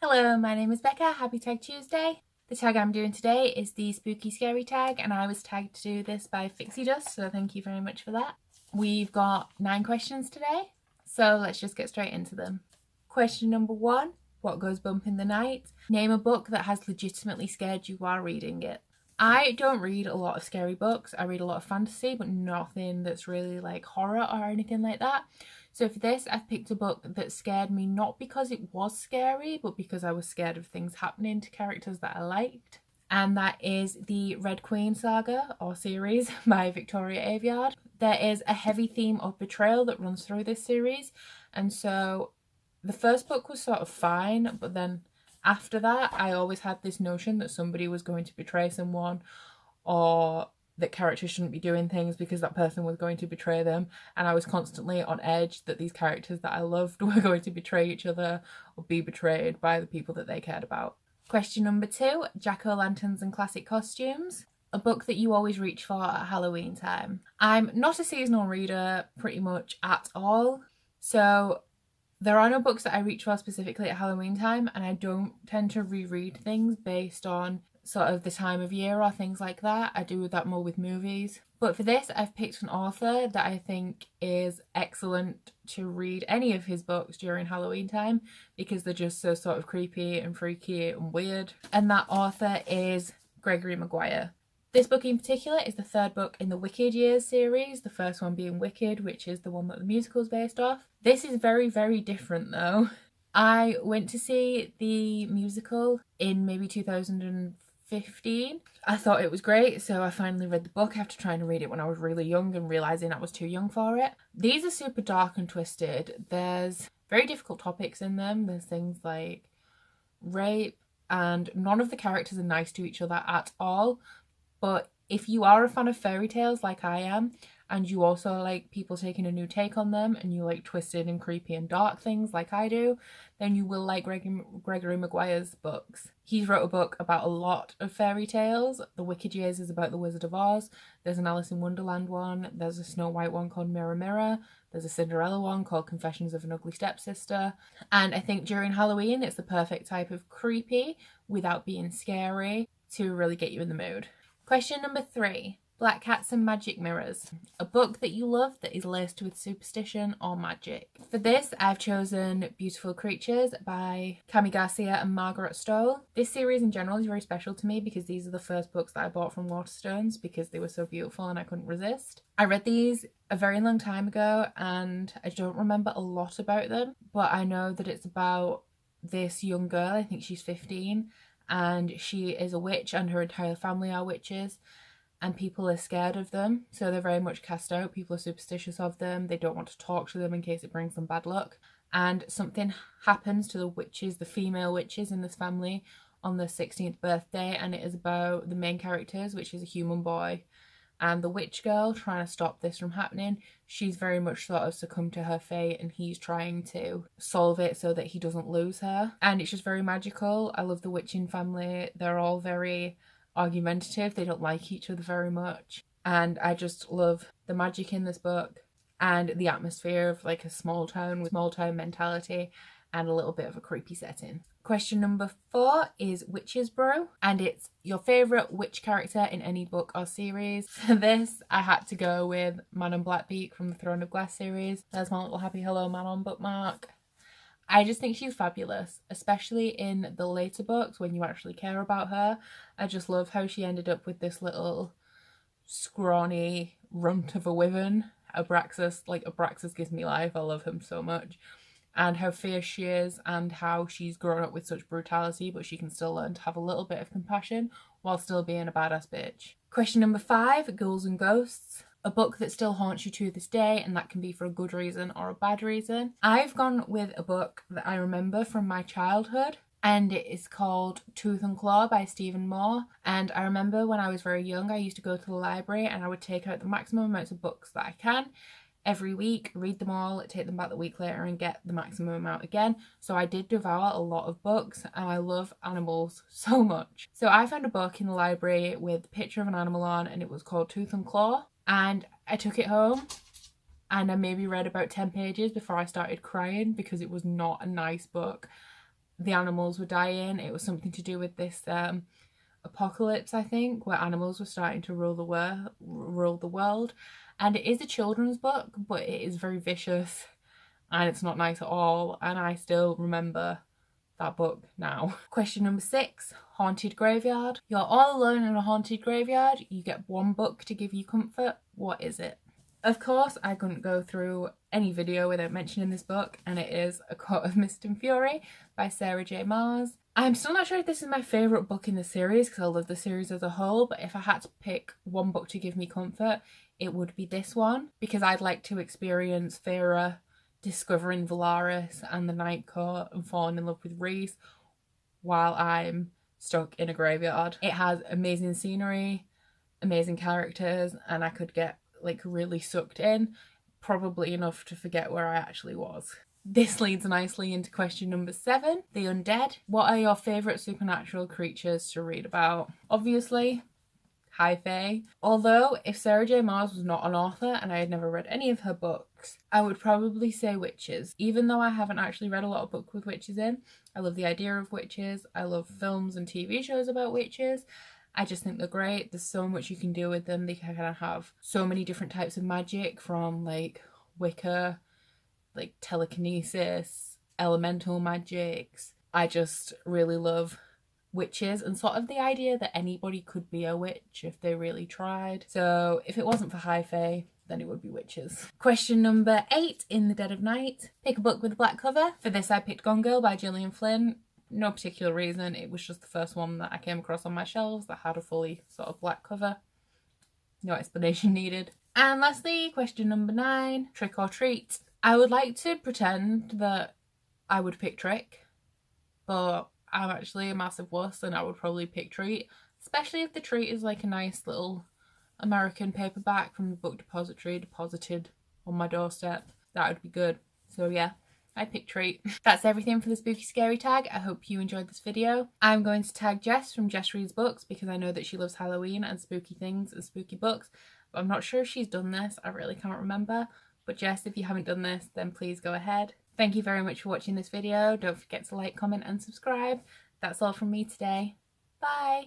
Hello, my name is Becca. Happy Tag Tuesday. The tag I'm doing today is the spooky scary tag, and I was tagged to do this by Fiksidust, so thank you very much for that. We've got 9 questions today, so let's just get straight into them. Question number 1, what goes bump in the night? Name a book that has legitimately scared you while reading it. I don't read a lot of scary books. I read a lot of fantasy, but nothing that's really like horror or anything like that. So for this, I've picked a book that scared me not because it was scary, but because I was scared of things happening to characters that I liked. And that is the Red Queen saga or series by Victoria Aveyard. There is a heavy theme of betrayal that runs through this series. And so the first book was sort of fine, but then after that, I always had this notion that somebody was going to betray someone, or that characters shouldn't be doing things because that person was going to betray them, and I was constantly on edge that these characters that I loved were going to betray each other or be betrayed by the people that they cared about. Question number 2, Jack-o'-lanterns and classic costumes. A book that you always reach for at Halloween time. I'm not a seasonal reader pretty much at all, so there are no books that I reach for specifically at Halloween time, and I don't tend to reread things based on sort of the time of year or things like that. I do that more with movies. But for this, I've picked an author that I think is excellent to read any of his books during Halloween time because they're just so sort of creepy and freaky and weird. And that author is Gregory Maguire. This book in particular is the 3rd book in the Wicked Years series, the first one being Wicked, which is the one that the musical is based off. This is very, very different though. I went to see the musical in maybe 2015. I thought it was great, so I finally read the book after trying to read it when I was really young and realising I was too young for it. These are super dark and twisted. There's very difficult topics in them. There's things like rape, and none of the characters are nice to each other at all. But if you are a fan of fairy tales like I am, and you also like people taking a new take on them, and you like twisted and creepy and dark things like I do, then you will like Gregory Maguire's books. He's wrote a book about a lot of fairy tales. The Wicked Years is about the Wizard of Oz. There's an Alice in Wonderland one. There's a Snow White one called Mirror Mirror. There's a Cinderella one called Confessions of an Ugly Stepsister. And I think during Halloween, it's the perfect type of creepy without being scary to really get you in the mood. Question number 3, Black Cats and Magic Mirrors. A book that you love that is laced with superstition or magic. For this, I've chosen Beautiful Creatures by Cami Garcia and Margaret Stowe. This series in general is very special to me because these are the first books that I bought from Waterstones because they were so beautiful and I couldn't resist. I read these a very long time ago and I don't remember a lot about them, but I know that it's about this young girl, I think she's 15, and she is a witch and her entire family are witches, and people are scared of them, so they're very much cast out. People are superstitious of them. They don't want to talk to them in case it brings them bad luck. And something happens to the witches, the female witches in this family, on their 16th birthday, and it is about the main characters, which is a human boy and the witch girl, trying to stop this from happening. She's very much sort of succumbed to her fate, and he's trying to solve it so that he doesn't lose her. And it's just very magical. I love the witching family. They're all very argumentative. They don't like each other very much. And I just love the magic in this book and the atmosphere of like a small town with small town mentality and a little bit of a creepy setting. Question number 4 is Witch's Brew, and it's your favourite witch character in any book or series. For this, I had to go with Manon Blackbeak from the Throne of Glass series. There's my little Happy Hello Manon bookmark. I just think she's fabulous, especially in the later books when you actually care about her. I just love how she ended up with this little scrawny runt of a wyvern. Abraxas gives me life. I love him so much. And how fierce she is and how she's grown up with such brutality, but she can still learn to have a little bit of compassion while still being a badass bitch. Question number 5, Ghouls Ghosts. A book that still haunts you to this day, and that can be for a good reason or a bad reason. I've gone with a book that I remember from my childhood, and it is called Tooth and Claw by Stephen Moore. And I remember when I was very young, I used to go to the library and I would take out the maximum amounts of books that I can every week, read them all, take them back the week later and get the maximum amount again. So I did devour a lot of books, and I love animals so much. So I found a book in the library with a picture of an animal on, and it was called Tooth and Claw. And I took it home and I maybe read about 10 pages before I started crying because it was not a nice book. the animals were dying. It was something to do with this apocalypse, I think, where animals were starting to rule the world. And it is a children's book, but it is very vicious and it's not nice at all. And I still remember that book now. Question number 6, haunted graveyard. You're all alone in a haunted graveyard. You get one book to give you comfort. What is it? Of course, I couldn't go through any video without mentioning this book, and it is A Court of Mist and Fury by Sarah J. Maas. I'm still not sure if this is my favourite book in the series because I love the series as a whole, but if I had to pick one book to give me comfort, it would be this one, because I'd like to experience Feyre discovering Valaris and the Night Court and falling in love with Rhys while I'm stuck in a graveyard. It has amazing scenery, amazing characters, and I could get like really sucked in, probably enough to forget where I actually was. This leads nicely into question number 7, the Undead. What are your favourite supernatural creatures to read about? Obviously, High Fae. Although, if Sarah J. Maas was not an author and I had never read any of her books, I would probably say witches. Even though I haven't actually read a lot of books with witches in, I love the idea of witches. I love films and TV shows about witches. I just think they're great. There's so much you can do with them. They can kind of have so many different types of magic, from like Wicca, like telekinesis, elemental magics. I just really love witches and sort of the idea that anybody could be a witch if they really tried. So if it wasn't for High Fae, then it would be witches. Question number 8, In the Dead of Night. Pick a book with a black cover. For this I picked Gone Girl by Gillian Flynn. No particular reason, it was just the first one that I came across on my shelves that had a fully sort of black cover. No explanation needed. And lastly, question number 9, Trick or Treat. I would like to pretend that I would pick Trick, but I'm actually a massive wuss and I would probably pick Treat, especially if the treat is like a nice little American paperback from the book depository deposited on my doorstep. That would be good. So yeah, I pick Treat. That's everything for the spooky scary tag. I hope you enjoyed this video. I'm going to tag Jess from Jesreadsbooks because I know that she loves Halloween and spooky things and spooky books, but I'm not sure if she's done this. I really can't remember. But Jess, if you haven't done this, then please go ahead. Thank you very much for watching this video. Don't forget to like, comment and subscribe. That's all from me today. Bye!